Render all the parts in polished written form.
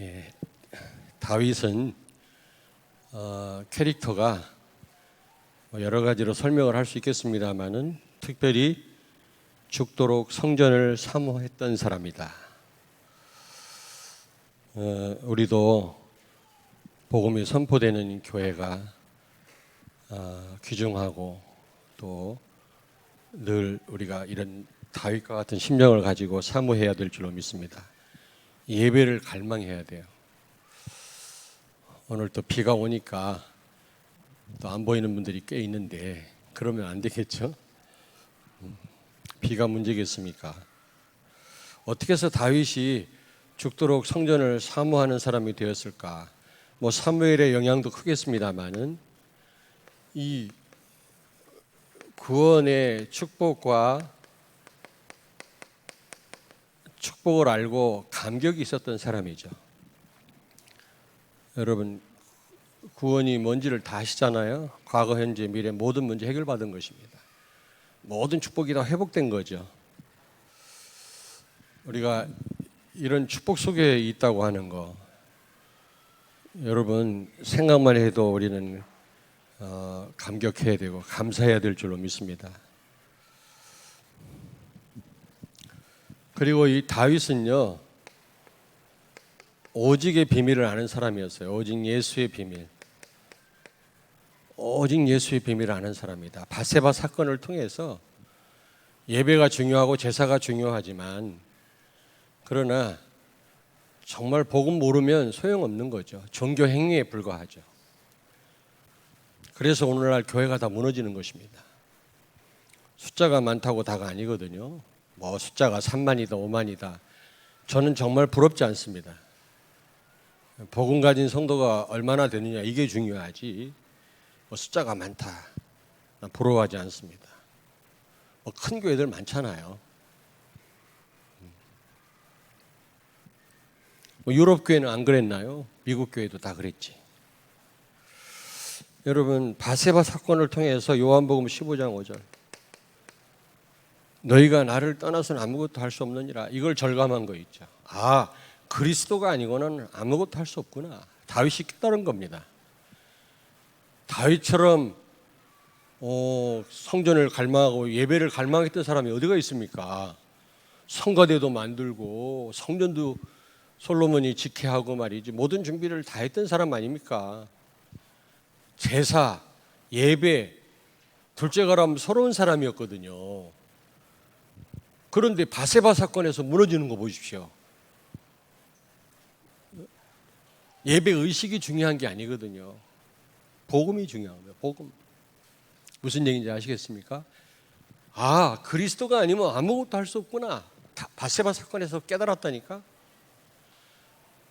예, 다윗은 캐릭터가 여러 가지로 설명을 할 수 있겠습니다만은 특별히 죽도록 성전을 사모했던 사람이다. 우리도 복음이 선포되는 교회가 귀중하고 또 늘 우리가 이런 다윗과 같은 심령을 가지고 사모해야 될 줄로 믿습니다. 예배를 갈망해야 돼요. 오늘 또 비가 오니까 또 안 보이는 분들이 꽤 있는데 그러면 안 되겠죠? 비가 문제겠습니까? 어떻게 해서 다윗이 죽도록 성전을 사모하는 사람이 되었을까? 사무엘의 영향도 크겠습니다만은 이 구원의 축복을 알고 감격이 있었던 사람이죠. 여러분, 구원이 뭔지를 다 아시잖아요. 과거, 현재, 미래 모든 문제 해결받은 것입니다. 모든 축복이 다 회복된 거죠. 우리가 이런 축복 속에 있다고 하는 거, 여러분 생각만 해도 우리는 감격해야 되고 감사해야 될 줄로 믿습니다. 그리고 이 다윗은요, 오직의 비밀을 아는 사람이었어요. 오직 예수의 비밀. 오직 예수의 비밀을 아는 사람이다. 밧세바 사건을 통해서 예배가 중요하고 제사가 중요하지만 그러나 정말 복음 모르면 소용없는 거죠. 종교 행위에 불과하죠. 그래서 오늘날 교회가 다 무너지는 것입니다. 숫자가 많다고 다가 아니거든요. 숫자가 3만이다 5만이다 저는 정말 부럽지 않습니다. 복음 가진 성도가 얼마나 되느냐 이게 중요하지 숫자가 많다 난 부러워하지 않습니다. 큰 교회들 많잖아요. 유럽 교회는 안 그랬나요? 미국 교회도 다 그랬지. 여러분 밧세바 사건을 통해서 요한복음 15장 5절 너희가 나를 떠나서는 아무것도 할 수 없느니라 이걸 절감한 거 있죠. 그리스도가 아니고는 아무것도 할 수 없구나. 다윗이 깨달은 겁니다. 다윗처럼 성전을 갈망하고 예배를 갈망했던 사람이 어디가 있습니까? 성가대도 만들고 성전도 솔로몬이 지켜하고 말이지 모든 준비를 다 했던 사람 아닙니까? 제사, 예배, 둘째가라면 서러운 사람이었거든요. 그런데 밧세바 사건에서 무너지는 거 보십시오. 예배 의식이 중요한 게 아니거든요. 복음이 중요한 거예요. 복음. 무슨 얘기인지 아시겠습니까? 그리스도가 아니면 아무것도 할 수 없구나. 밧세바 사건에서 깨달았다니까.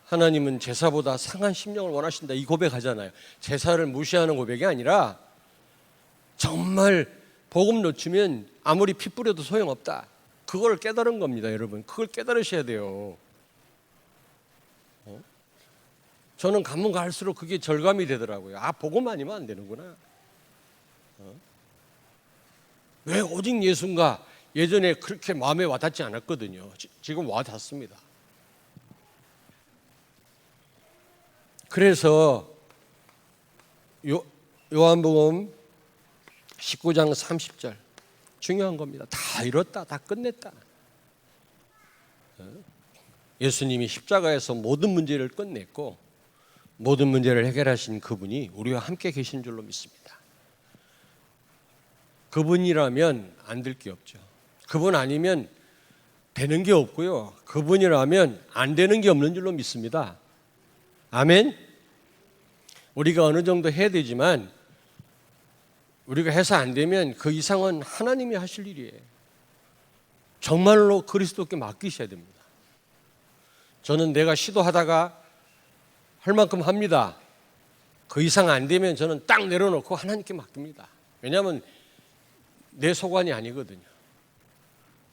하나님은 제사보다 상한 심령을 원하신다 이 고백하잖아요. 제사를 무시하는 고백이 아니라 정말 복음 놓치면 아무리 피 뿌려도 소용없다. 그걸 깨달은 겁니다. 여러분 그걸 깨달으셔야 돼요. 저는 가면 갈수록 그게 절감이 되더라고요. 복음 아니면 안 되는구나. 왜 오직 예수인가? 예전에 그렇게 마음에 와닿지 않았거든요. 지금 와닿습니다. 그래서 요한복음 19장 30절 중요한 겁니다. 다 이뤘다. 다 끝냈다. 예수님이 십자가에서 모든 문제를 끝냈고 모든 문제를 해결하신 그분이 우리와 함께 계신 줄로 믿습니다. 그분이라면 안 될 게 없죠. 그분 아니면 되는 게 없고요. 그분이라면 안 되는 게 없는 줄로 믿습니다. 아멘. 우리가 어느 정도 해야 되지만 우리가 해서 안 되면 그 이상은 하나님이 하실 일이에요. 정말로 그리스도께 맡기셔야 됩니다. 저는 내가 시도하다가 할 만큼 합니다. 그 이상 안 되면 저는 딱 내려놓고 하나님께 맡깁니다. 왜냐하면 내 소관이 아니거든요.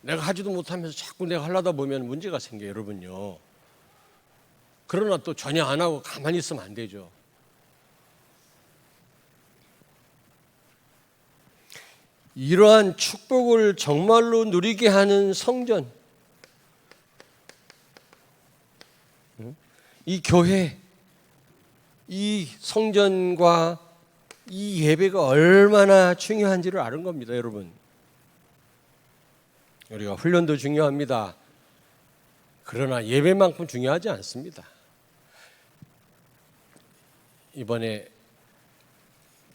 내가 하지도 못하면서 자꾸 내가 하려다 보면 문제가 생겨요. 여러분요. 그러나 또 전혀 안 하고 가만히 있으면 안 되죠. 이러한 축복을 정말로 누리게 하는 성전, 이 교회, 이 성전과 이 예배가 얼마나 중요한지를 아는 겁니다, 여러분. 우리가 훈련도 중요합니다. 그러나 예배만큼 중요하지 않습니다. 이번에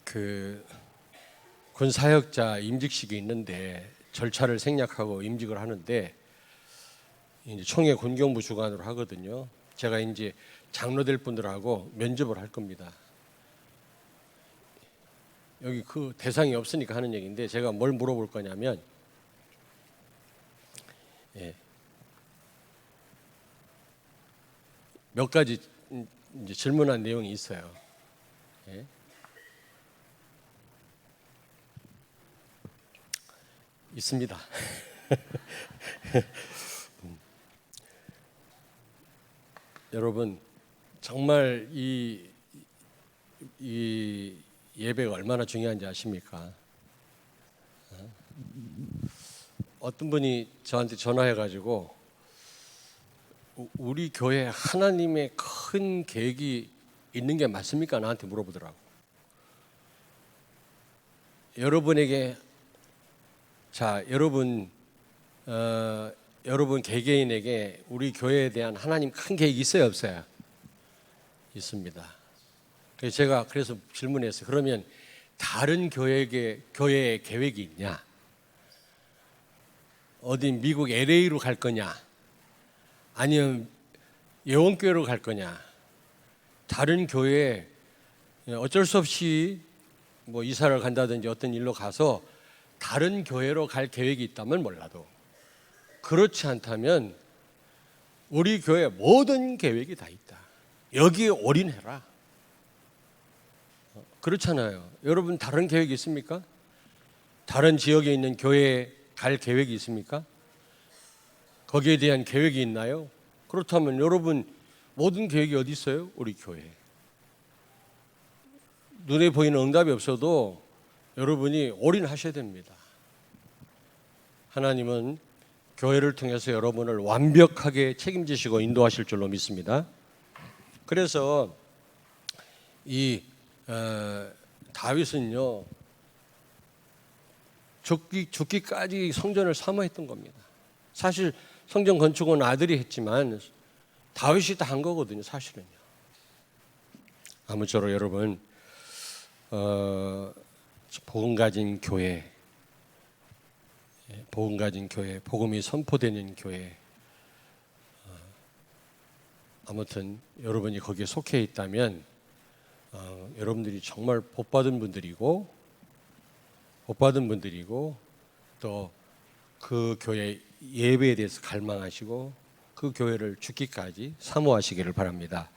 군 사역자 임직식이 있는데 절차를 생략하고 임직을 하는데 이제 총회 군경부 주관으로 하거든요. 제가 이제 장로될 분들하고 면접을 할 겁니다. 여기 그 대상이 없으니까 하는 얘기인데 제가 뭘 물어볼 거냐면 몇 가지 이제 질문한 내용이 있어요. 있습니다. 여러분 정말 이 예배가 얼마나 중요한지 아십니까? 어떤 분이 저한테 전화해가지고 우리 교회 하나님의 큰 계획이 있는 게 맞습니까? 나한테 물어보더라고. 여러분에게 여러분 개개인에게 우리 교회에 대한 하나님 큰 계획이 있어요, 없어요? 있습니다. 그래서 제가 질문했어요. 그러면 다른 교회에 계획이 있냐? 어디 미국 LA로 갈 거냐? 아니면 예원교회로 갈 거냐? 다른 교회에 어쩔 수 없이 뭐 이사를 간다든지 어떤 일로 가서 다른 교회로 갈 계획이 있다면 몰라도 그렇지 않다면 우리 교회 모든 계획이 다 있다. 여기에 올인해라. 그렇잖아요. 여러분 다른 계획이 있습니까? 다른 지역에 있는 교회에 갈 계획이 있습니까? 거기에 대한 계획이 있나요? 그렇다면 여러분 모든 계획이 어디 있어요? 우리 교회. 눈에 보이는 응답이 없어도 여러분이 올인하셔야 됩니다. 하나님은 교회를 통해서 여러분을 완벽하게 책임지시고 인도하실 줄로 믿습니다. 그래서 다윗은요 죽기까지 성전을 사모했던 겁니다. 사실 성전 건축은 아들이 했지만 다윗이 다 한 거거든요, 사실은요. 아무쪼록 여러분 복음 가진 교회, 복음이 선포되는 교회, 아무튼 여러분이 거기에 속해 있다면 여러분들이 정말 복받은 분들이고 또 그 교회 예배에 대해서 갈망하시고 그 교회를 죽기까지 사모하시기를 바랍니다.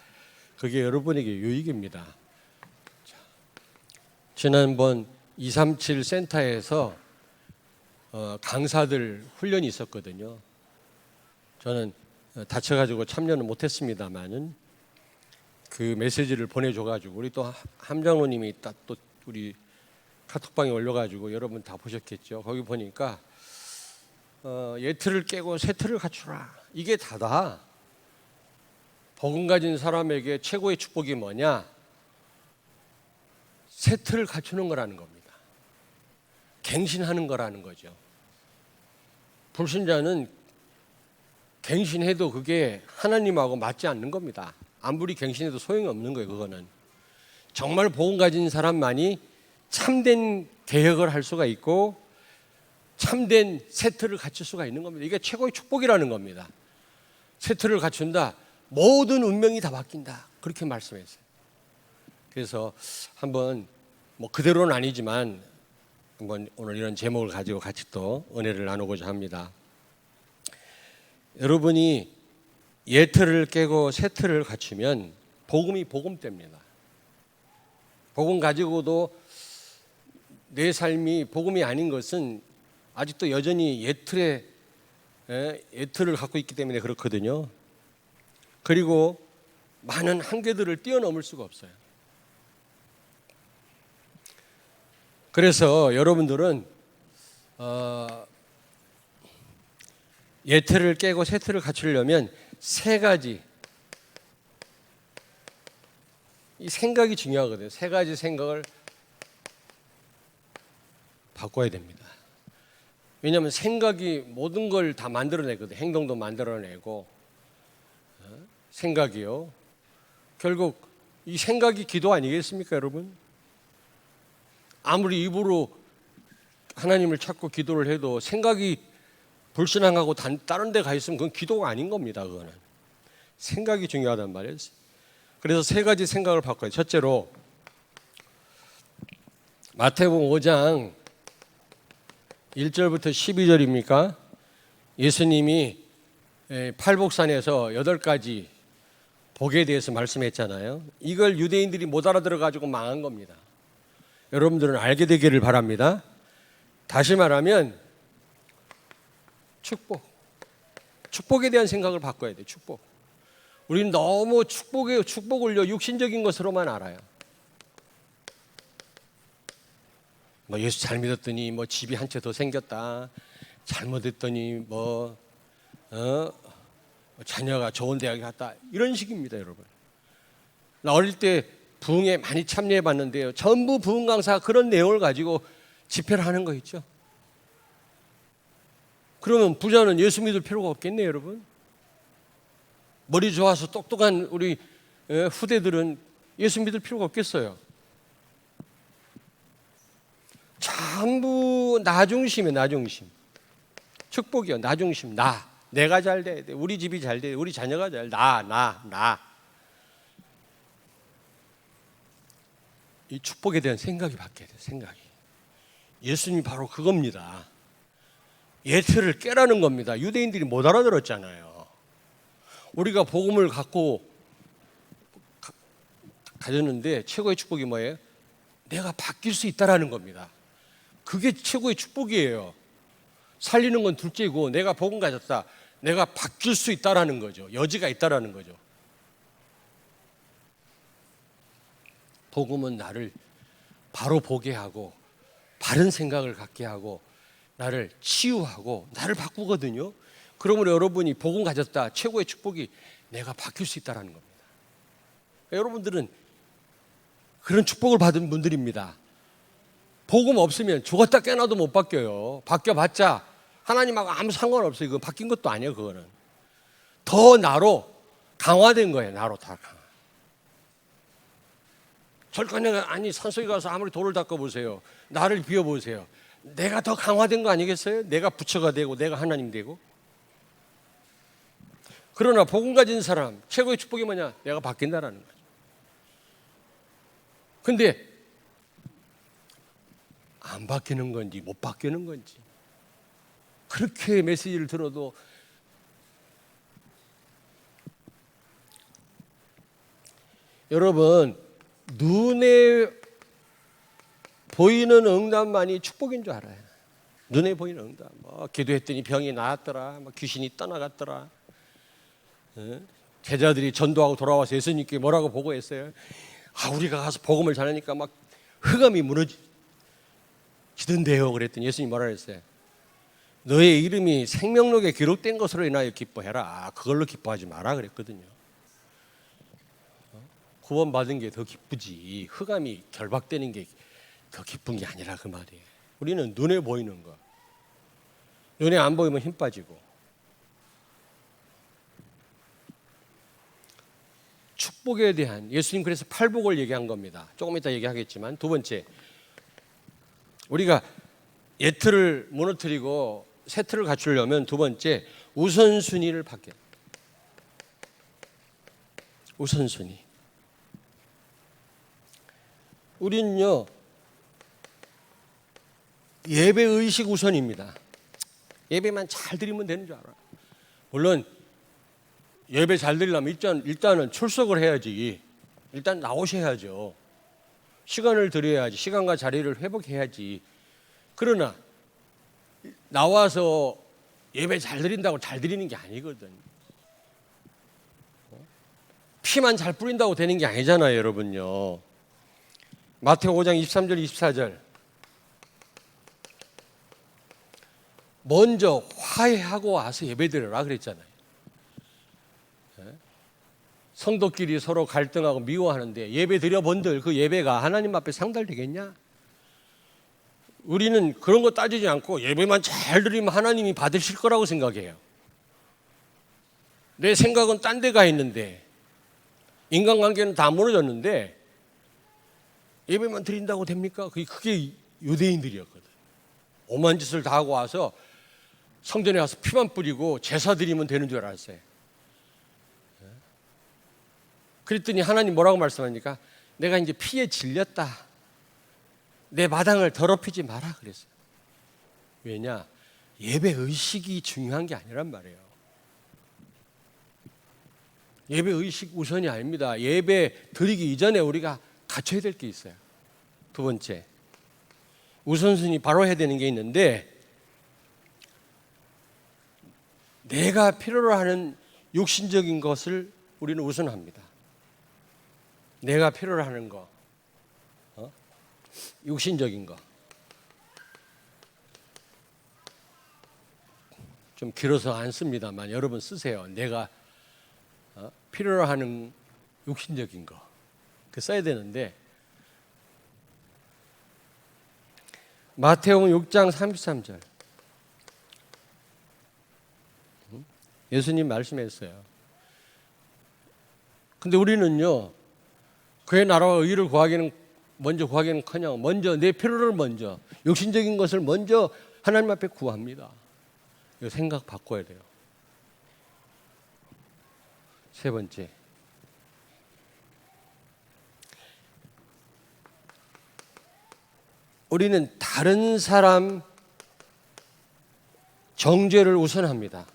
그게 여러분에게 유익입니다. 지난번 237 센터에서 강사들 훈련이 있었거든요. 저는 다쳐가지고 참여는 못했습니다만은 그 메시지를 보내줘가지고 우리 또 함장로님이 또 우리 카톡방에 올려가지고 여러분 다 보셨겠죠. 거기 보니까 예틀을 깨고 세틀을 갖추라. 이게 다다. 복음 가진 사람에게 최고의 축복이 뭐냐? 세틀을 갖추는 거라는 겁니다. 갱신하는 거라는 거죠. 불신자는 갱신해도 그게 하나님하고 맞지 않는 겁니다. 아무리 갱신해도 소용이 없는 거예요. 그거는 정말 복음 가진 사람만이 참된 개혁을 할 수가 있고 참된 세트를 갖출 수가 있는 겁니다. 이게 최고의 축복이라는 겁니다. 세트를 갖춘다. 모든 운명이 다 바뀐다. 그렇게 말씀했어요. 그래서 한번 뭐 그대로는 아니지만 한번 오늘 이런 제목을 가지고 같이 또 은혜를 나누고자 합니다. 여러분이 예틀을 깨고 세틀을 갖추면 복음이 복음됩니다. 복음 가지고도 내 삶이 복음이 아닌 것은 아직도 여전히 예틀을 갖고 있기 때문에 그렇거든요. 그리고 많은 한계들을 뛰어넘을 수가 없어요. 그래서 여러분들은 예틀을 깨고 세틀을 갖추려면 세 가지 이 생각이 중요하거든요. 세 가지 생각을 바꿔야 됩니다. 왜냐하면 생각이 모든 걸 다 만들어내거든요. 행동도 만들어내고 생각이요. 결국 이 생각이 기도 아니겠습니까, 여러분? 아무리 입으로 하나님을 찾고 기도를 해도 생각이 불신앙하고 다른 데 가 있으면 그건 기도가 아닌 겁니다. 그거는 생각이 중요하단 말이에요. 그래서 세 가지 생각을 바꿔요. 첫째로 마태복음 5장 1절부터 12절입니까? 예수님이 팔복산에서 8가지 복에 대해서 말씀했잖아요. 이걸 유대인들이 못 알아들어 가지고 망한 겁니다. 여러분들은 알게 되기를 바랍니다. 다시 말하면 축복에 대한 생각을 바꿔야 돼요. 축복. 우리는 너무 축복을요 육신적인 것으로만 알아요. 뭐 예수 잘 믿었더니 뭐 집이 한 채 더 생겼다. 잘못했더니 자녀가 좋은 대학에 갔다. 이런 식입니다, 여러분. 나 어릴 때 부흥에 많이 참여해 봤는데요. 전부 부흥 강사가 그런 내용을 가지고 집회를 하는 거 있죠. 그러면 부자는 예수 믿을 필요가 없겠네요, 여러분. 머리 좋아서 똑똑한 우리 후대들은 예수 믿을 필요가 없겠어요. 전부 나 중심이에요. 나 중심. 축복이요. 나 중심. 내가 잘 돼야 돼. 우리 집이 잘 돼. 우리 자녀가 잘 돼. 나. 이 축복에 대한 생각이 바뀌어야 돼요. 생각이. 예수님이 바로 그겁니다. 예틀을 깨라는 겁니다. 유대인들이 못 알아들었잖아요. 우리가 복음을 갖고 가졌는데 최고의 축복이 뭐예요? 내가 바뀔 수 있다라는 겁니다. 그게 최고의 축복이에요. 살리는 건 둘째고 내가 복음 가졌다. 내가 바뀔 수 있다라는 거죠. 여지가 있다라는 거죠. 복음은 나를 바로 보게 하고 바른 생각을 갖게 하고 나를 치유하고 나를 바꾸거든요. 그러므로 여러분이 복음 가졌다. 최고의 축복이 내가 바뀔 수 있다라는 겁니다. 여러분들은 그런 축복을 받은 분들입니다. 복음 없으면 죽었다 깨어나도 못 바뀌어요. 바뀌어봤자 하나님하고 아무 상관없어요. 그건 바뀐 것도 아니에요. 그거는 더 나로 강화된 거예요. 나로 다 강화. 절간에 아니 산속에 가서 아무리 돌을 닦아보세요. 나를 비워보세요. 내가 더 강화된 거 아니겠어요? 내가 부처가 되고 내가 하나님 되고. 그러나 복음 가진 사람 최고의 축복이 뭐냐? 내가 바뀐다라는 거죠. 근데 안 바뀌는 건지 못 바뀌는 건지 그렇게 메시지를 들어도 여러분 눈에 보이는 응답만이 축복인 줄 알아요. 눈에 보이는 응답. 기도했더니 병이 나았더라. 귀신이 떠나갔더라. 제자들이 전도하고 돌아와서 예수님께 뭐라고 보고했어요? 우리가 가서 복음을 전하니까 막 흑암이 무너지던데요. 그랬더니 예수님이 뭐라 그랬어요? 너의 이름이 생명록에 기록된 것으로 인하여 기뻐해라. 그걸로 기뻐하지 마라 그랬거든요. 구원받은 게 더 기쁘지 흑암이 결박되는 게 더 기쁜 게 아니라 그 말이에요. 우리는 눈에 보이는 거. 눈에 안 보이면 힘 빠지고. 축복에 대한 예수님 그래서 팔복을 얘기한 겁니다. 조금 이따 얘기하겠지만 두 번째 우리가 예틀을 무너뜨리고 새 틀을 갖추려면 두 번째 우선순위를 바뀌어요. 우선순위. 우리는요 예배의식 우선입니다. 예배만 잘 드리면 되는 줄 알아요. 물론 예배 잘 드리려면 일단은 출석을 해야지. 일단 나오셔야죠. 시간을 드려야지. 시간과 자리를 회복해야지. 그러나 나와서 예배 잘 드린다고 잘 드리는 게 아니거든. 피만 잘 뿌린다고 되는 게 아니잖아요, 여러분요. 마태복음 5장 23절 24절 먼저 화해하고 와서 예배드려라 그랬잖아요. 성도끼리 서로 갈등하고 미워하는데 예배 드려본들 그 예배가 하나님 앞에 상달되겠냐? 우리는 그런 거 따지지 않고 예배만 잘 드리면 하나님이 받으실 거라고 생각해요. 내 생각은 딴 데 가 있는데, 인간관계는 다 무너졌는데 예배만 드린다고 됩니까? 그게 유대인들이었거든. 오만 짓을 다 하고 와서 성전에 와서 피만 뿌리고 제사 드리면 되는 줄 알았어요. 그랬더니 하나님 뭐라고 말씀하니까 내가 이제 피에 질렸다. 내 마당을 더럽히지 마라 그랬어요. 왜냐? 예배 의식이 중요한 게 아니란 말이에요. 예배 의식 우선이 아닙니다. 예배 드리기 이전에 우리가 갖춰야 될 게 있어요. 두 번째, 우선순위 바로 해야 되는 게 있는데, 내가 필요로 하는 육신적인 것을 우리는 우선합니다. 내가 필요로 하는 거, 육신적인 거. 좀 길어서 안 씁니다만 여러분 쓰세요. 내가 필요로 하는 육신적인 거. 그 써야 되는데, 마태복음 6장 33절. 예수님 말씀했어요. 근데 우리는요, 그의 나라와 의를 먼저 구하기는커녕 먼저 내 필요를 먼저, 육신적인 것을 먼저 하나님 앞에 구합니다. 이거 생각 바꿔야 돼요. 세 번째, 우리는 다른 사람 정죄를 우선합니다.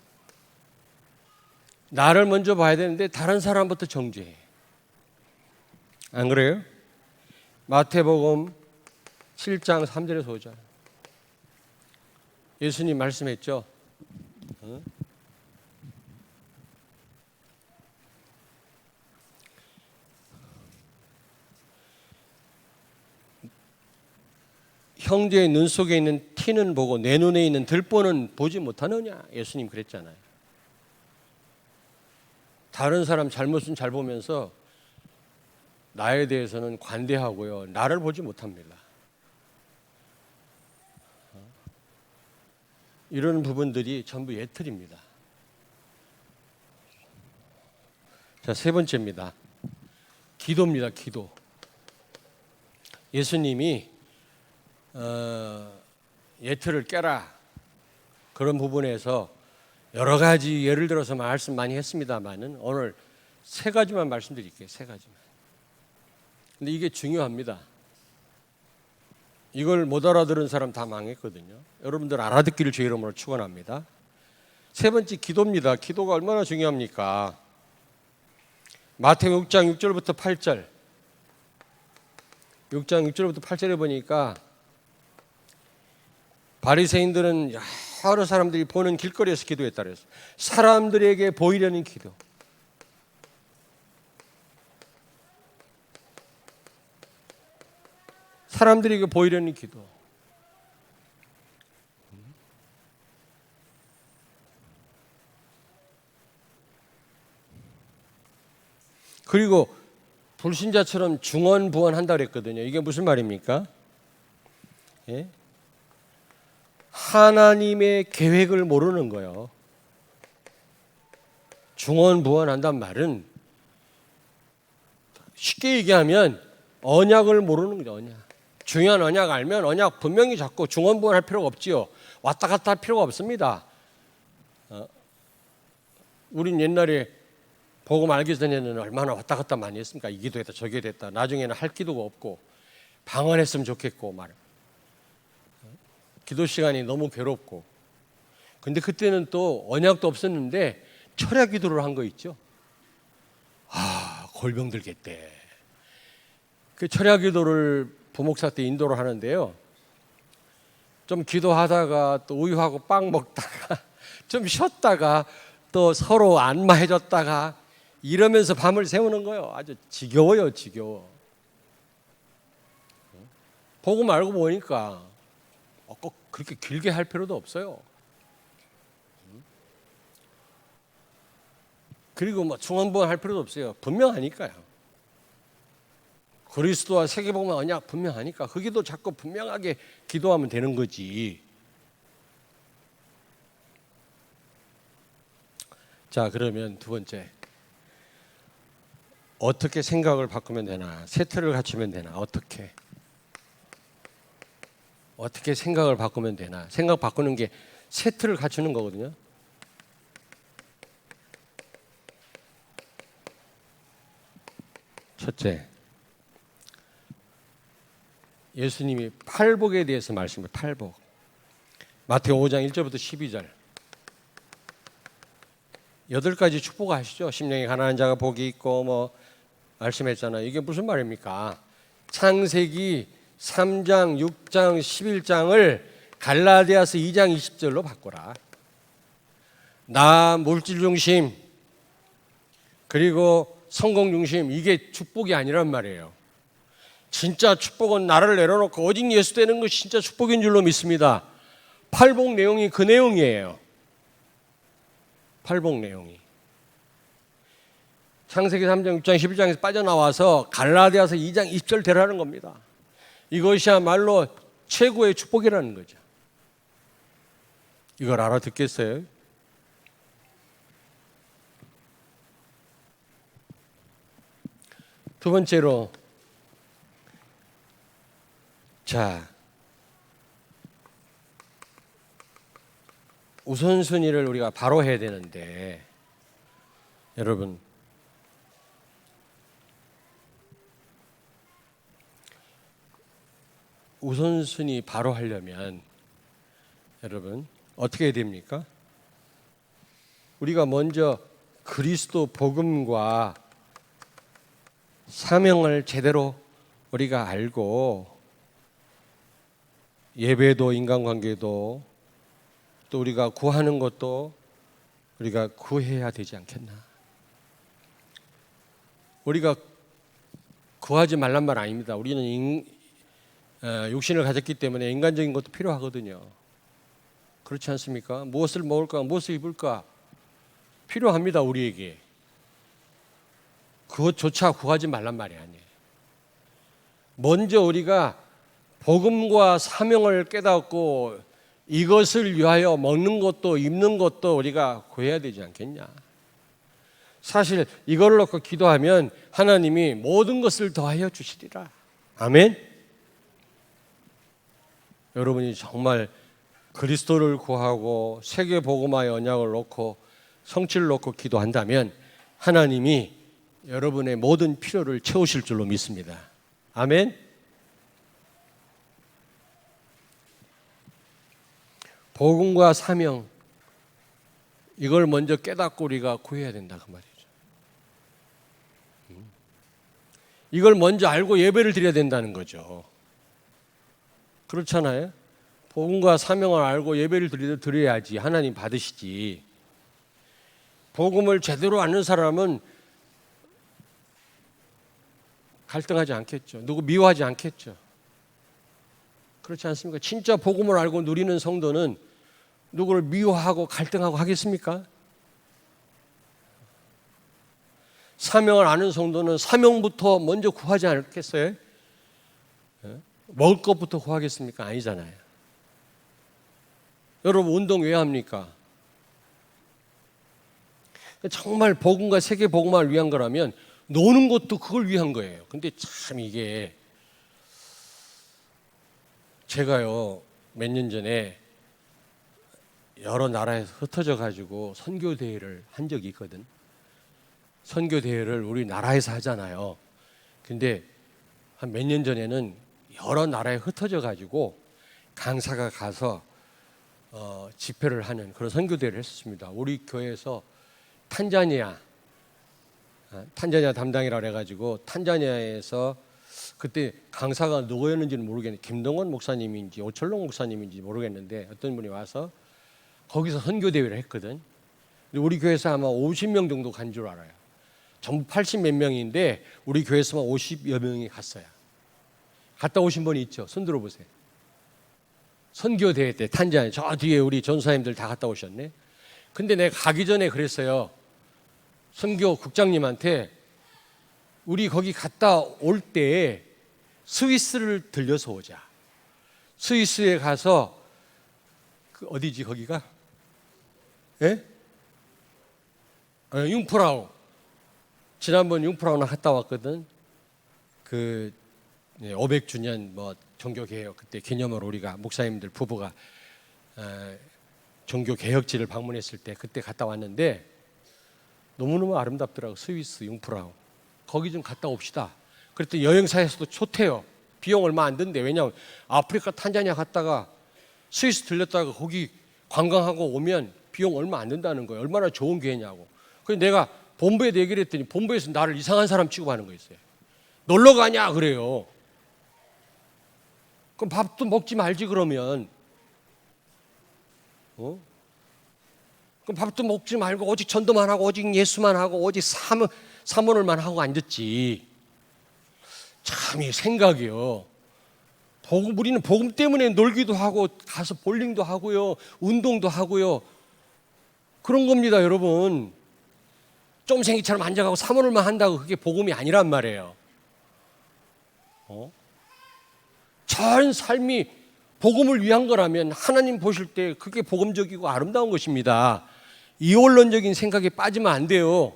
나를 먼저 봐야 되는데 다른 사람부터 정죄해. 안 그래요? 마태복음 7장 3절에서 5절. 예수님 말씀했죠. 형제의 눈 속에 있는 티는 보고 내 눈에 있는 들보는 보지 못하느냐? 예수님 그랬잖아요. 다른 사람 잘못은 잘 보면서 나에 대해서는 관대하고요, 나를 보지 못합니다. 이런 부분들이 전부 예틀입니다. 자, 세 번째입니다. 기도입니다. 기도. 예수님이 예틀을 깨라, 그런 부분에서 여러 가지 예를 들어서 말씀 많이 했습니다만은 오늘 세 가지만 말씀드릴게요. 세 가지만. 근데 이게 중요합니다. 이걸 못 알아들은 사람 다 망했거든요. 여러분들 알아듣기를 제 이름으로 축원합니다. 세 번째, 기도입니다. 기도가 얼마나 중요합니까? 마태복음 6장 6절부터 8절. 6장 6절부터 8절에 보니까 바리새인들은 여러 사람들이 보는 길거리에서 기도했다 그랬어요. 사람들에게 보이려는 기도. 사람들에게 보이려는 기도. 그리고 불신자처럼 중언부언한다 그랬거든요. 이게 무슨 말입니까? 예? 하나님의 계획을 모르는 거예요. 중언부언한단 말은 쉽게 얘기하면 언약을 모르는 거죠. 언약. 중요한 언약 알면 언약 분명히 잡고 중언부언할 필요가 없지요. 왔다 갔다 할 필요가 없습니다. 우린 옛날에 복음 알기 전에는 얼마나 왔다 갔다 많이 했습니까? 이 기도했다 저 기도했다. 나중에는 할 기도가 없고 방언했으면 좋겠고 말. 기도 시간이 너무 괴롭고. 근데 그때는 또 언약도 없었는데 철야 기도를 한 거 있죠. 골병 들겠대. 그 철야 기도를 부목사 때 인도를 하는데요. 좀 기도하다가 또 우유하고 빵 먹다가 좀 쉬었다가 또 서로 안마해줬다가 이러면서 밤을 새우는 거예요. 아주 지겨워요, 지겨워. 복음 알고 보니까 꼭 그렇게 길게 할 필요도 없어요. 그리고 뭐 중언부언 할 필요도 없어요. 분명하니까요. 그리스도와 세계복음의 언약 분명하니까 거기도 자꾸 분명하게 기도하면 되는 거지. 자, 그러면 두 번째, 어떻게 생각을 바꾸면 되나? 세트를 갖추면 되나? 어떻게 생각을 바꾸면 되나? 생각 바꾸는 게 세트를 갖추는 거거든요. 첫째, 예수님이 팔복에 대해서 말씀을 팔복. 마태오 5장 1절부터 12절. 8가지 축복 아시죠? 심령이 가난한 자가 복이 있고 뭐 말씀했잖아요. 이게 무슨 말입니까? 창세기 3장, 6장, 11장을 갈라디아서 2장 20절로 바꿔라. 나 물질 중심 그리고 성공 중심, 이게 축복이 아니란 말이에요. 진짜 축복은 나를 내려놓고 오직 예수 되는 것이 진짜 축복인 줄로 믿습니다. 팔복 내용이 그 내용이에요. 팔복 내용이. 창세기 3장, 6장, 11장에서 빠져나와서 갈라디아서 2장 20절 되라는 겁니다. 이것이야말로 최고의 축복이라는 거죠. 이걸 알아듣겠어요? 두 번째로, 자, 우선순위를 우리가 바로 해야 되는데, 여러분, 우선순위 바로 하려면 여러분 어떻게 해야 됩니까? 우리가 먼저 그리스도 복음과 사명을 제대로 우리가 알고 예배도 인간관계도 또 우리가 구하는 것도 우리가 구해야 되지 않겠나? 우리가 구하지 말란 말 아닙니다. 우리는 육신을 가졌기 때문에 인간적인 것도 필요하거든요. 그렇지 않습니까? 무엇을 먹을까, 무엇을 입을까 필요합니다. 우리에게. 그것조차 구하지 말란 말이 아니에요. 먼저 우리가 복음과 사명을 깨닫고 이것을 위하여 먹는 것도 입는 것도 우리가 구해야 되지 않겠냐. 사실 이걸 놓고 기도하면 하나님이 모든 것을 더하여 주시리라. 아멘. 여러분이 정말 그리스도를 구하고 세계 복음화의 언약을 놓고 성취를 놓고 기도한다면 하나님이 여러분의 모든 필요를 채우실 줄로 믿습니다. 아멘. 복음과 사명, 이걸 먼저 깨닫고 우리가 구해야 된다 그 말이죠. 이걸 먼저 알고 예배를 드려야 된다는 거죠. 그렇잖아요. 복음과 사명을 알고 예배를 드려야지 하나님 받으시지. 복음을 제대로 아는 사람은 갈등하지 않겠죠. 누구 미워하지 않겠죠. 그렇지 않습니까? 진짜 복음을 알고 누리는 성도는 누구를 미워하고 갈등하고 하겠습니까? 사명을 아는 성도는 사명부터 먼저 구하지 않겠어요? 먹을 것부터 구하겠습니까? 아니잖아요. 여러분 운동 왜 합니까? 정말 복음과 세계 복음화를 위한 거라면 노는 것도 그걸 위한 거예요. 근데 참 이게 제가요 몇 년 전에 여러 나라에서 흩어져 가지고 선교 대회를 한 적이 있거든. 선교 대회를 우리 나라에서 하잖아요. 근데 한 몇 년 전에는 여러 나라에 흩어져 가지고 강사가 가서 집회를 하는 그런 선교 대회를 했었습니다. 우리 교회에서 탄자니아 담당이라 해가지고 탄자니아에서 그때 강사가 누구였는지는 모르겠는데 김동원 목사님인지 오철록 목사님인지 모르겠는데 어떤 분이 와서 거기서 선교 대회를 했거든. 우리 교회에서 아마 50명 정도 간 줄 알아요. 전부 80 몇 명인데 우리 교회에서만 50여 명이 갔어요. 갔다 오신 분이 있죠? 손 들어보세요. 선교 대회 때 탄자니아 저 뒤에 우리 전사님들 다 갔다 오셨네. 근데 내가 가기 전에 그랬어요. 선교 국장님한테 우리 거기 갔다 올 때 스위스를 들려서 오자. 스위스에 가서 그 어디지 거기가? 예? 융프라우. 지난번 융프라우나 갔다 왔거든. 그 500주년 뭐 종교 개혁 그때 기념으로 우리가 목사님들 부부가 종교 개혁지를 방문했을 때 그때 갔다 왔는데 너무너무 아름답더라고. 스위스 융프라우. 거기 좀 갔다 옵시다. 그랬더니 여행사에서도 좋대요. 비용 얼마 안 든대. 왜냐하면 아프리카 탄자니아 갔다가 스위스 들렸다가 거기 관광하고 오면 비용 얼마 안 든다는 거예요. 얼마나 좋은 기회냐고. 그래서 내가 본부에 얘기를 했더니 본부에서 나를 이상한 사람 취급하는 거 있어요. 놀러 가냐 그래요. 그럼 밥도 먹지 말지 그러면. 그럼 밥도 먹지 말고 오직 전도만 하고 오직 예수만 하고 오직 사모를만 하고 앉았지. 참 이 생각이요. 우리는 복음 때문에 놀기도 하고 가서 볼링도 하고요. 운동도 하고요. 그런 겁니다, 여러분. 쫌생이처럼 앉아가고 사모를만 한다고 그게 복음이 아니란 말이에요. 전 삶이 복음을 위한 거라면 하나님 보실 때 그게 복음적이고 아름다운 것입니다. 이원론적인 생각에 빠지면 안 돼요.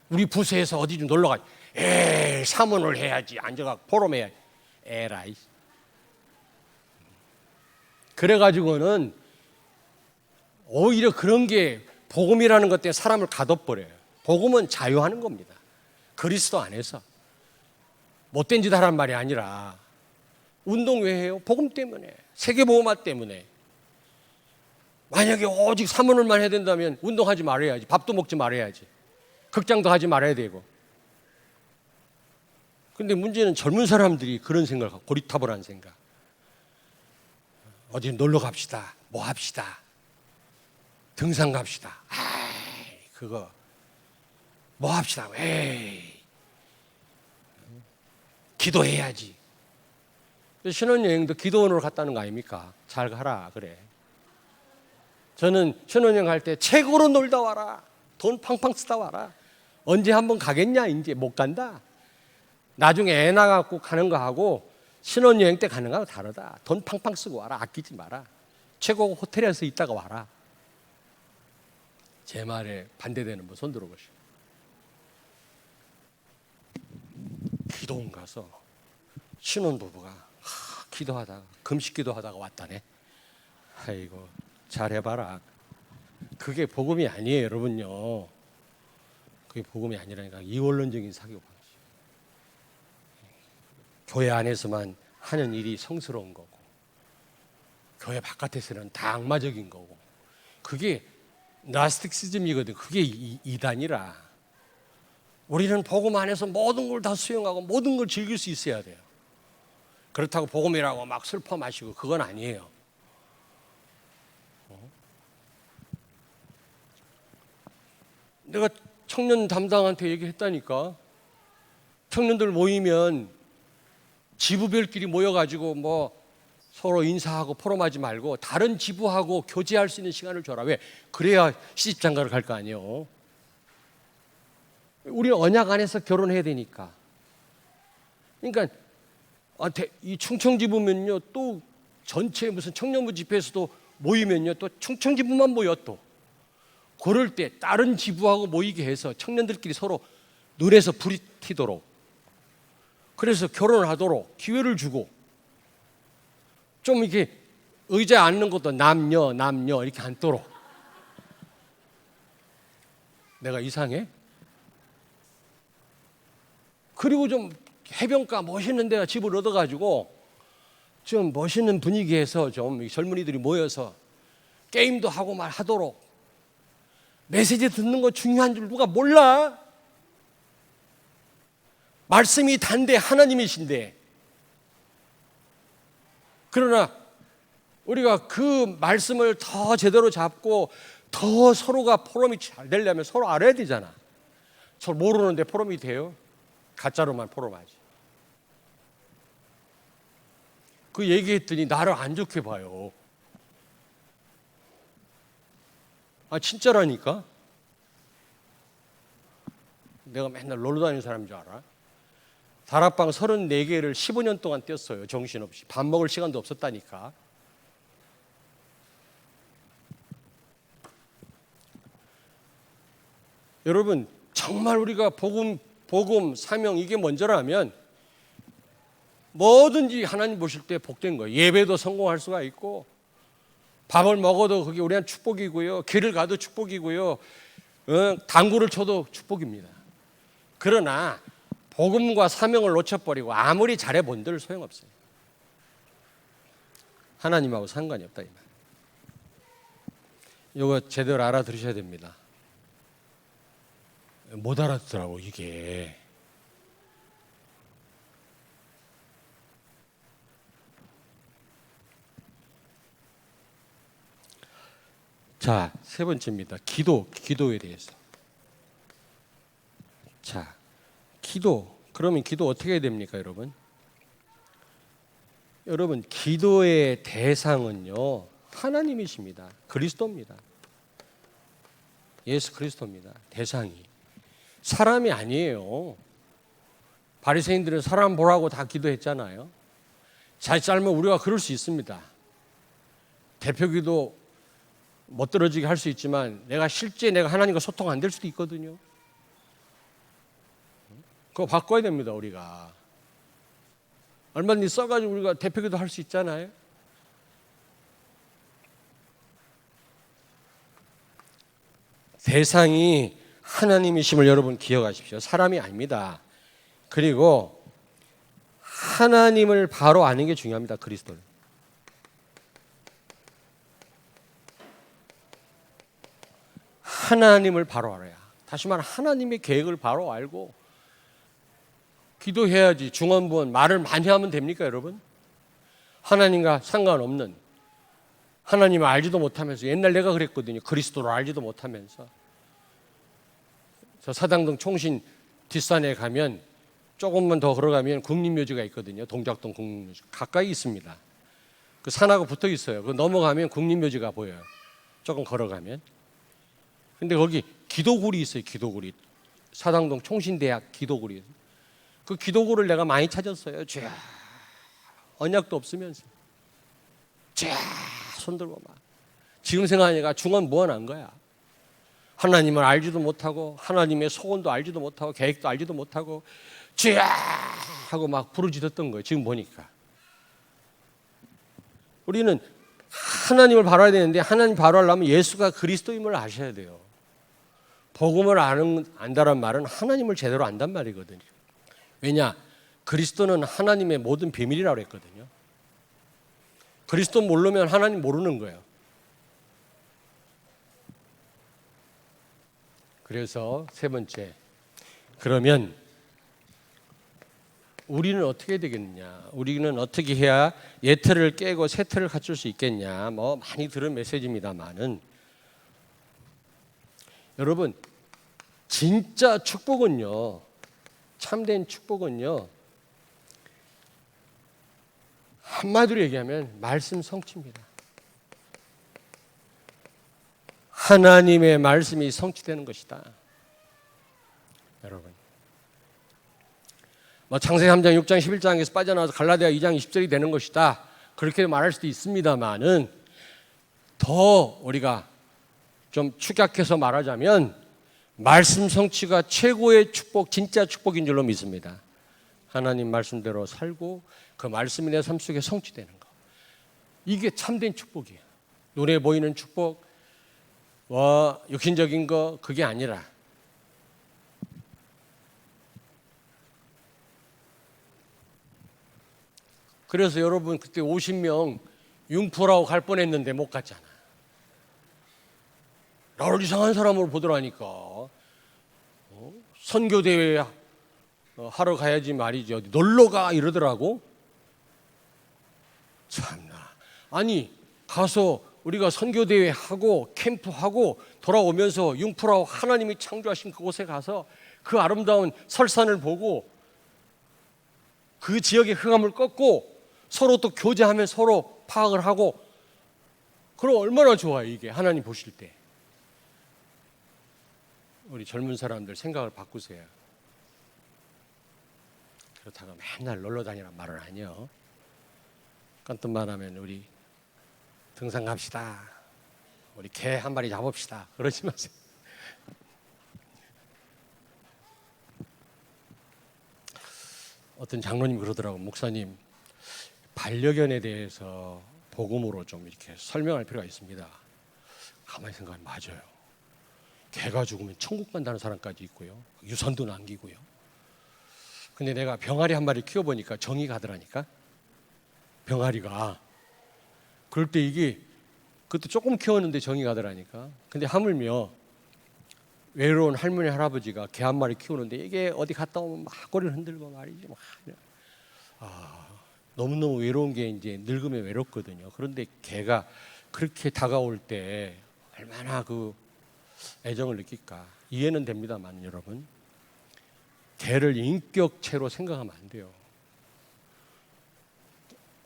우리 부서에서 어디 좀 놀러 가. 사모를 해야지. 앉아가 포럼해야지. 에라이. 그래가지고는 오히려 그런 게 복음이라는 것 때문에 사람을 가둬버려요. 복음은 자유하는 겁니다. 그리스도 안에서. 못된 짓 하란 말이 아니라 운동 왜 해요? 복음 때문에. 세계복음화 때문에. 만약에 오직 사모를만 해야 된다면 운동하지 말아야지. 밥도 먹지 말아야지. 극장도 가지 말아야 되고. 근데 문제는 젊은 사람들이 그런 생각을 하고 고리타분한 생각. 어디 놀러 갑시다. 뭐 합시다. 등산 갑시다. 그거 뭐 합시다. 기도해야지. 신혼여행도 기도원으로 갔다는 거 아닙니까? 잘 가라 그래. 저는 신혼여행 갈 때 최고로 놀다 와라. 돈 팡팡 쓰다 와라. 언제 한번 가겠냐? 이제 못 간다. 나중에 애 낳아갖고 가는 거하고 신혼여행 때 가는 거하고 다르다. 돈 팡팡 쓰고 와라. 아끼지 마라. 최고 호텔에서 있다가 와라. 제 말에 반대되는 분 손 들어보시오. 기도원 가서 신혼부부가 기도하다가 금식 기도하다가 왔다네. 아이고 잘해봐라. 그게 복음이 아니에요, 여러분요. 그게 복음이 아니라니까. 이원론적인 사교 방식. 교회 안에서만 하는 일이 성스러운 거고 교회 바깥에서는 다 악마적인 거고 그게 나스틱시즘이거든. 그게 이단이라. 우리는 복음 안에서 모든 걸 다 수용하고 모든 걸 즐길 수 있어야 돼요. 그렇다고 복음이라고 막 슬퍼 마시고 그건 아니에요. 내가 청년 담당한테 얘기했다니까. 청년들 모이면 지부별끼리 모여가지고 뭐 서로 인사하고 포럼하지 말고 다른 지부하고 교제할 수 있는 시간을 줘라. 왜? 그래야 시집장가를 갈 거 아니에요. 우리는 언약 안에서 결혼해야 되니까. 그러니까 이 충청지부면요 또 전체 무슨 청년부 집회에서도 모이면요 또 충청지부만 모여 또. 그럴 때 다른 지부하고 모이게 해서 청년들끼리 서로 눈에서 불이 튀도록 그래서 결혼을 하도록 기회를 주고 좀 이렇게 의자에 앉는 것도 남녀 이렇게 앉도록. 내가 이상해? 그리고 좀 해변가 멋있는 데가 집을 얻어가지고 좀 멋있는 분위기에서 좀 젊은이들이 모여서 게임도 하고 하도록. 메시지 듣는 거 중요한 줄 누가 몰라? 말씀이 단데 하나님이신데. 그러나 우리가 그 말씀을 더 제대로 잡고 더 서로가 포럼이 잘 되려면 서로 알아야 되잖아. 서로 모르는데 포럼이 돼요? 가짜로만 포럼하지. 그 얘기했더니 나를 안 좋게 봐요. 진짜라니까. 내가 맨날 놀러 다니는 사람인 줄 알아? 다락방 34개를 15년 동안 뛰었어요. 정신없이. 밥 먹을 시간도 없었다니까. 여러분, 정말 우리가 복음, 사명 이게 먼저라면 뭐든지 하나님 보실 때 복된 거예요. 예배도 성공할 수가 있고, 밥을 먹어도 그게 우리한테 축복이고요. 길을 가도 축복이고요. 당구를 쳐도 축복입니다. 그러나 복음과 사명을 놓쳐버리고 아무리 잘해본들 소용없어요. 하나님하고 상관이 없다 이 말. 이거 제대로 알아들으셔야 됩니다. 못 알아듣더라고 이게. 자, 세 번째입니다. 기도에 대해서. 자, 그러면 기도 어떻게 해야 됩니까, 여러분? 여러분, 기도의 대상은요, 하나님이십니다. 그리스도입니다. 예수 그리스도입니다. 대상이. 사람이 아니에요. 바리새인들은 사람 보라고 다 기도했잖아요. 잘 살면 우리가 그럴 수 있습니다. 대표기도 멋들어지게 할 수 있지만 실제 내가 하나님과 소통 안 될 수도 있거든요. 그거 바꿔야 됩니다, 우리가. 얼마든지 써가지고 우리가 대표기도 할 수 있잖아요. 대상이 하나님이심을 여러분 기억하십시오. 사람이 아닙니다. 그리고 하나님을 바로 아는 게 중요합니다. 그리스도를. 하나님을 바로 알아야. 다시 말해 하나님의 계획을 바로 알고 기도해야지. 중언부언 말을 많이 하면 됩니까, 여러분? 하나님과 상관없는, 하나님을 알지도 못하면서, 옛날 내가 그랬거든요. 그리스도를 알지도 못하면서. 저 사당동 총신 뒷산에 가면 조금만 더 걸어가면 국립묘지가 있거든요. 동작동 국립묘지 가까이 있습니다. 그 산하고 붙어 있어요. 그 넘어가면 국립묘지가 보여요. 조금 걸어가면. 근데 거기 기도굴이 있어요. 기도굴이. 사당동 총신대학 기도굴이. 그 기도굴을 내가 많이 찾았어요. 쫙 언약도 없으면서 쫙 손들고 막. 지금 생각하니까 중언부언한 거야. 하나님을 알지도 못하고 하나님의 소원도 알지도 못하고 계획도 알지도 못하고 쫙 하고 막 부르짖었던 거예요. 지금 보니까. 우리는 하나님을 바로 알아야 되는데, 하나님 바로 알려면 예수가 그리스도임을 아셔야 돼요. 복음을 안다란 말은 하나님을 제대로 안단 말이거든요. 왜냐? 그리스도는 하나님의 모든 비밀이라고 했거든요. 그리스도 모르면 하나님 모르는 거예요. 그래서 세 번째, 그러면 우리는 어떻게 해야 되겠느냐? 우리는 어떻게 해야 예틀을 깨고 세틀을 갖출 수 있겠냐? 뭐 많이 들은 메시지입니다만은, 여러분, 진짜 축복은요, 참된 축복은요, 한마디로 얘기하면 말씀 성취입니다. 하나님의 말씀이 성취되는 것이다. 여러분, 뭐 창세기 3장, 6장, 11장에서 빠져나와서 갈라디아 2장 20절이 되는 것이다. 그렇게 말할 수도 있습니다만은, 더 우리가 좀 축약해서 말하자면 말씀 성취가 최고의 축복, 진짜 축복인 줄로 믿습니다. 하나님 말씀대로 살고 그 말씀이 내 삶 속에 성취되는 거, 이게 참된 축복이에요. 눈에 보이는 축복, 육신적인 거, 그게 아니라 그래서 여러분 그때 50명 융포라고 갈 뻔했는데 못 갔잖아. 나를 이상한 사람으로 보더라니까. 선교대회 하러 가야지 말이죠. 놀러가 이러더라고. 참나. 아니 가서 우리가 선교대회 하고 캠프하고 돌아오면서 융포라고 하나님이 창조하신 그곳에 가서 그 아름다운 설산을 보고 그 지역의 흑암을 꺾고 서로 또 교제하면 서로 파악을 하고, 그럼 얼마나 좋아요 이게 하나님 보실 때. 우리 젊은 사람들 생각을 바꾸세요. 그렇다고 맨날 놀러 다니란 말은 아니요. 깐뜻만 하면 우리 등산 갑시다. 우리 개 한 마리 잡읍시다. 그러지 마세요. 어떤 장로님 그러더라고. 목사님, 반려견에 대해서 복음으로 좀 이렇게 설명할 필요가 있습니다. 가만히 생각하면 맞아요. 개가 죽으면 천국 간다는 사람까지 있고요. 유산도 남기고요. 근데 내가 병아리 한 마리 키워보니까 정이 가더라니까. 병아리가. 그럴 때 이게 그것도 조금 키웠는데 정이 가더라니까. 근데 하물며 외로운 할머니 할아버지가 개 한 마리 키우는데 이게 어디 갔다 오면 막 꼬리를 흔들고 말이지. 너무너무 외로운 게 이제 늙으면 외롭거든요. 그런데 개가 그렇게 다가올 때 얼마나 그 애정을 느낄까. 이해는 됩니다만 여러분, 개를 인격체로 생각하면 안 돼요.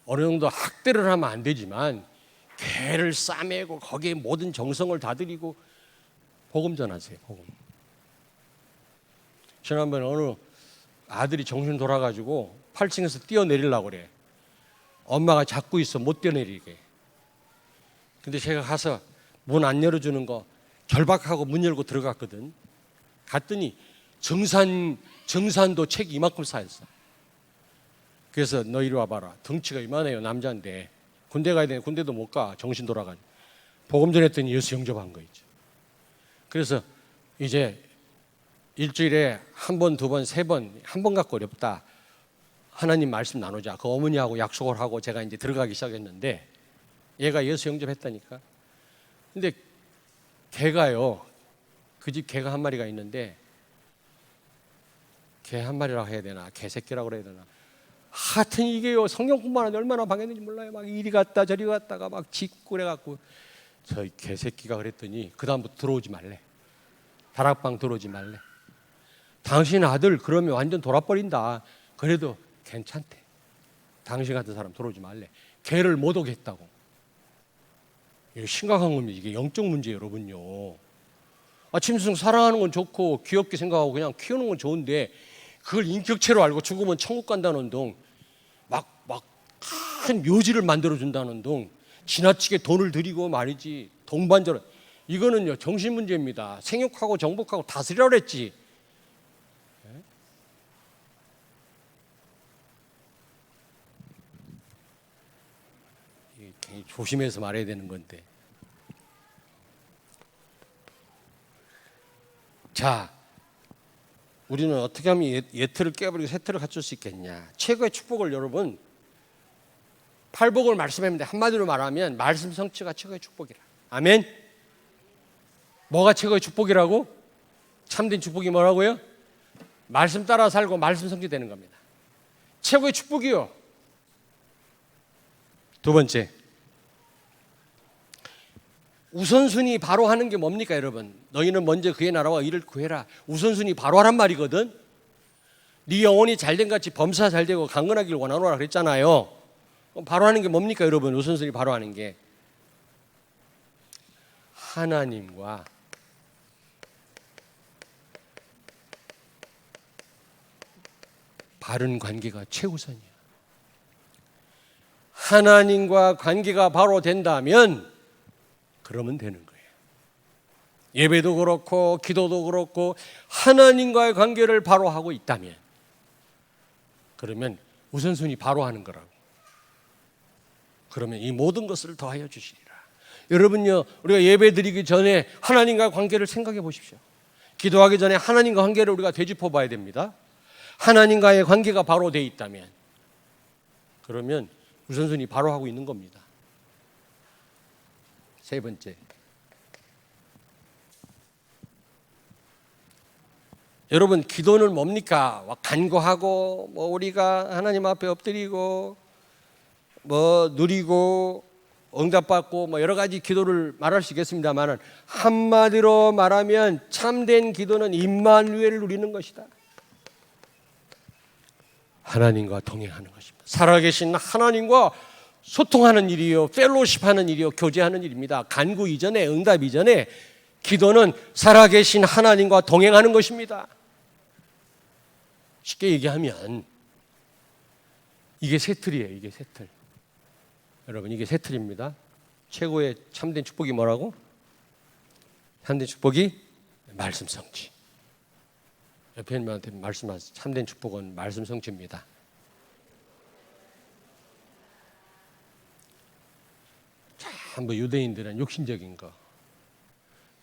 어느 정도 학대를 하면 안 되지만 개를 싸매고 거기에 모든 정성을 다 들이고 복음 전하세요. 복음. 지난번에 어느 아들이 정신 돌아가지고 8층에서 뛰어내리려고 그래. 엄마가 잡고 있어, 못 뛰어내리게. 근데 제가 가서 문 안 열어주는 거 절박하고 문 열고 들어갔거든. 갔더니 정산도 책 이만큼 쌓였어. 그래서 너 이리 와봐라. 덩치가 이만해요. 남자인데 군대 가야 되는데 군대도 못 가. 정신 돌아가지고. 복음 전했더니 예수 영접한 거 있죠. 그래서 이제 일주일에 한 번, 두 번, 세 번, 한 번 갖고 어렵다. 하나님 말씀 나누자. 그 어머니하고 약속을 하고 제가 이제 들어가기 시작했는데 얘가 예수 영접했다니까. 근데 개가요. 그 집 개가 한 마리가 있는데 개 한 마리라고 해야 되나? 개새끼라고 해야 되나? 하여튼 이게요. 성경 공부하는데 얼마나 방해되는지 몰라요. 막 이리 갔다 저리 갔다가 막 짖고 그래갖고 저 개새끼가 그랬더니 그 다음부터 들어오지 말래. 다락방 들어오지 말래. 당신 아들 그러면 완전 돌아버린다. 그래도 괜찮대. 당신 같은 사람 들어오지 말래. 개를 못 오게 했다고. 이게 심각한 겁니다. 이게 영적 문제예요, 여러분요. 짐승 사랑하는 건 좋고 귀엽게 생각하고 그냥 키우는 건 좋은데 그걸 인격체로 알고 죽으면 천국 간다는 둥, 막 큰 묘지를 만들어 준다는 둥, 지나치게 돈을 들이고 말이지 동반자로, 이거는요 정신 문제입니다. 생육하고 정복하고 다스리라고 했지. 조심해서 말해야 되는 건데. 자, 우리는 어떻게 하면 예틀을 깨버리고 세틀을 갖출 수 있겠냐. 최고의 축복을 여러분, 팔복을 말씀했는데 한마디로 말하면 말씀 성취가 최고의 축복이라. 아멘. 뭐가 최고의 축복이라고? 참된 축복이 뭐라고요? 말씀 따라 살고 말씀 성취되는 겁니다. 최고의 축복이요. 두 번째, 우선순위 바로 하는 게 뭡니까 여러분? 너희는 먼저 그의 나라와 의를 구해라. 우선순위 바로 하란 말이거든. 네 영혼이 잘된 같이 범사 잘되고 강건하길 원하노라 그랬잖아요. 바로 하는 게 뭡니까 여러분? 우선순위 바로 하는 게 하나님과 바른 관계가 최우선이야. 하나님과 관계가 바로 된다면 그러면 되는 거예요. 예배도 그렇고 기도도 그렇고 하나님과의 관계를 바로 하고 있다면 그러면 우선순위 바로 하는 거라고. 그러면 이 모든 것을 더하여 주시리라. 여러분요, 우리가 예배 드리기 전에 하나님과의 관계를 생각해 보십시오. 기도하기 전에 하나님과 관계를 우리가 되짚어 봐야 됩니다. 하나님과의 관계가 바로 돼 있다면 그러면 우선순위 바로 하고 있는 겁니다. 세 번째, 여러분 기도는 뭡니까? 간구하고 우리가 하나님 앞에 엎드리고 누리고 응답받고 여러 가지 기도를 말할 수 있겠습니다만은 한마디로 말하면 참된 기도는 임마누엘을 누리는 것이다. 하나님과 동행하는 것입니다. 살아계신 하나님과 소통하는 일이요, 펠로십하는 일이요, 교제하는 일입니다. 간구 이전에, 응답 이전에 기도는 살아계신 하나님과 동행하는 것입니다. 쉽게 얘기하면 이게 새틀이에요. 이게 새틀. 여러분, 이게 새틀입니다. 최고의 참된 축복이 뭐라고? 참된 축복이 말씀 성취. 옆에 있는 분한테 말씀하세요. 참된 축복은 말씀 성취입니다. 뭐 유대인들은 육신적인 거,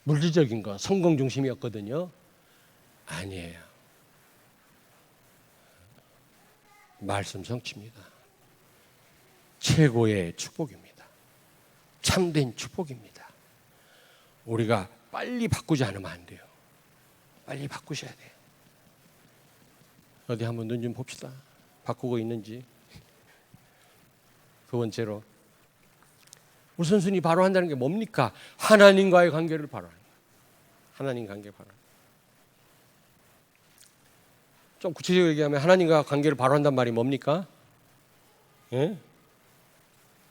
물질적인 거, 성공 중심이었거든요. 아니에요. 말씀 성취입니다. 최고의 축복입니다. 참된 축복입니다. 우리가 빨리 바꾸지 않으면 안 돼요. 빨리 바꾸셔야 돼요. 어디 한번 눈 좀 봅시다. 바꾸고 있는지. 두 번째로, 우선순위 바로 한다는 게 뭡니까? 하나님과의 관계를 바로 하는 거예요. 하나님 관계 바로. 좀 구체적으로 얘기하면 하나님과 관계를 바로 한단 말이 뭡니까? 예?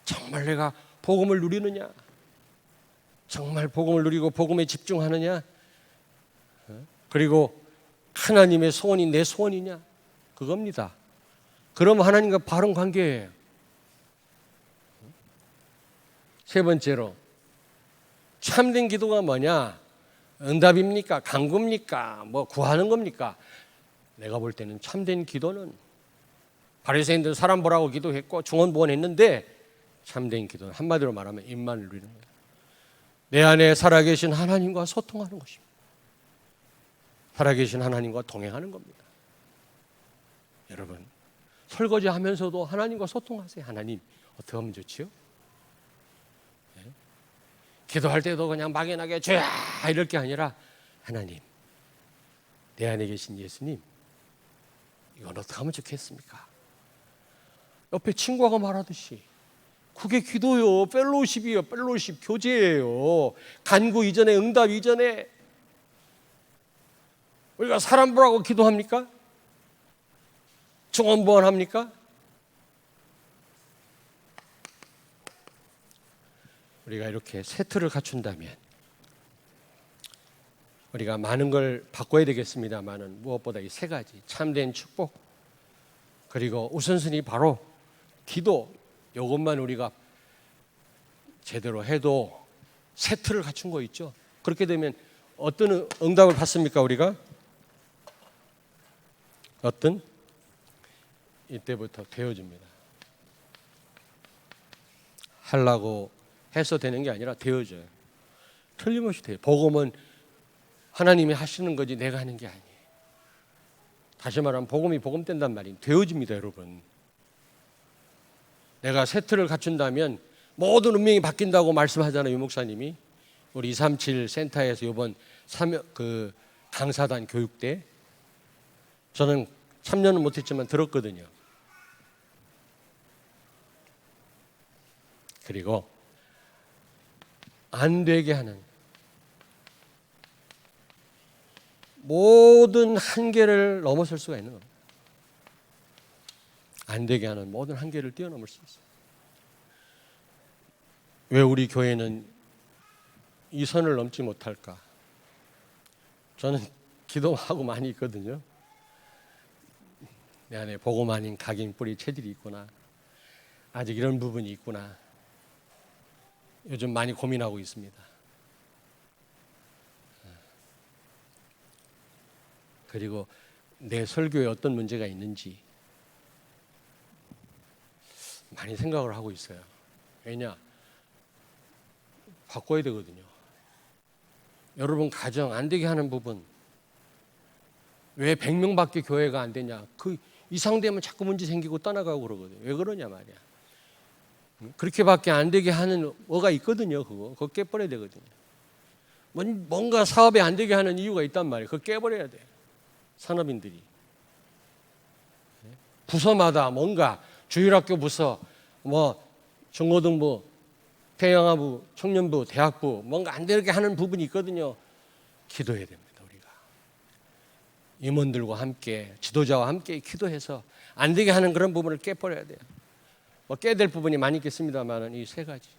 정말 내가 복음을 누리느냐? 정말 복음을 누리고 복음에 집중하느냐? 그리고 하나님의 소원이 내 소원이냐? 그겁니다. 그러면 하나님과 바른 관계예요. 세 번째로, 참된 기도가 뭐냐? 응답입니까? 간구입니까? 뭐 구하는 겁니까? 내가 볼 때는 참된 기도는 바리새인들 사람 보라고 기도했고 중언부언했는데, 참된 기도는 한마디로 말하면 입만 누리는 거예요. 내 안에 살아계신 하나님과 소통하는 것입니다. 살아계신 하나님과 동행하는 겁니다. 여러분, 설거지 하면서도 하나님과 소통하세요. 하나님, 어떻게 하면 좋지요? 네? 기도할 때도 그냥 막연하게 죄야 이럴 게 아니라, 하나님, 내 안에 계신 예수님, 이건 어떻게 하면 좋겠습니까? 옆에 친구가 말하듯이 그게 기도요. 펠로십이요. 펠로십 교제예요. 간구 이전에, 응답 이전에. 우리가 사람 보라고 기도합니까? 중언부언합니까? 우리가 이렇게 세 틀을 갖춘다면 우리가 많은 걸 바꿔야 되겠습니다만은, 무엇보다 이 세 가지, 참된 축복, 그리고 우선순위 바로 기도, 이것만 우리가 제대로 해도 세 틀을 갖춘 거 있죠. 그렇게 되면 어떤 응답을 받습니까? 우리가 어떤? 이때부터 되어집니다. 하려고 해서 되는 게 아니라 되어져요. 틀림없이 돼요. 복음은 하나님이 하시는 거지 내가 하는 게 아니에요. 다시 말하면 복음이 복음된단 말이에요. 되어집니다, 여러분. 내가 세 틀을 갖춘다면 모든 운명이 바뀐다고 말씀하잖아요, 유 목사님이. 우리 237 센터에서 이번 강사단 교육 때 저는 참여는 못했지만 들었거든요. 그리고 안 되게 하는 모든 한계를 넘어설 수가 있는 겁니다. 안 되게 하는 모든 한계를 뛰어넘을 수 있어요. 왜 우리 교회는 이 선을 넘지 못할까? 저는 기도하고 많이 있거든요. 내 안에 복음 아닌 각인 뿌리 체질이 있구나. 아직 이런 부분이 있구나. 요즘 많이 고민하고 있습니다. 그리고 내 설교에 어떤 문제가 있는지 많이 생각을 하고 있어요. 왜냐? 바꿔야 되거든요. 여러분 가정 안 되게 하는 부분, 왜 100명밖에 교회가 안 되냐? 그 이상 되면 자꾸 문제 생기고 떠나가고 그러거든요. 왜 그러냐 말이야. 그렇게밖에 안 되게 하는 뭐가 있거든요. 그거 깨버려야 되거든요. 뭔가 사업에 안 되게 하는 이유가 있단 말이에요. 그거 깨버려야 돼요. 산업인들이. 부서마다 뭔가 주일학교 부서, 중고등부, 태영아부, 청년부, 대학부 뭔가 안 되게 하는 부분이 있거든요. 기도해야 됩니다. 우리가 임원들과 함께, 지도자와 함께 기도해서 안 되게 하는 그런 부분을 깨버려야 돼요. 깨야 될 부분이 많이 있겠습니다만 이 세 가지.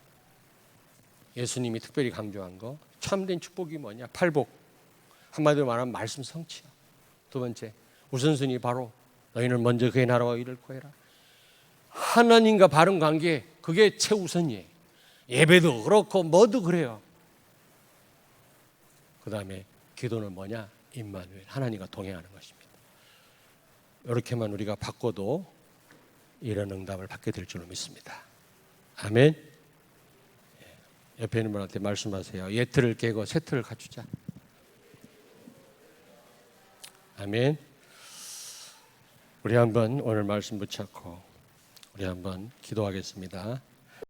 예수님이 특별히 강조한 거, 참된 축복이 뭐냐? 팔복. 한마디로 말하면 말씀 성취요. 두 번째, 우선순위 바로 너희는 먼저 그의 나라와 의를 구해라. 하나님과 바른 관계, 그게 최우선이에요. 예배도 그렇고 뭐도 그래요. 그 다음에 기도는 뭐냐? 임마누엘, 하나님과 동행하는 것입니다. 이렇게만 우리가 바꿔도 이런 응답을 받게 될 줄로 믿습니다. 아멘. 옆에 있는 분한테 말씀하세요. 옛틀을 깨고 새 틀을 갖추자. 아멘. 우리 한번 오늘 말씀 붙잡고 우리 한번 기도하겠습니다.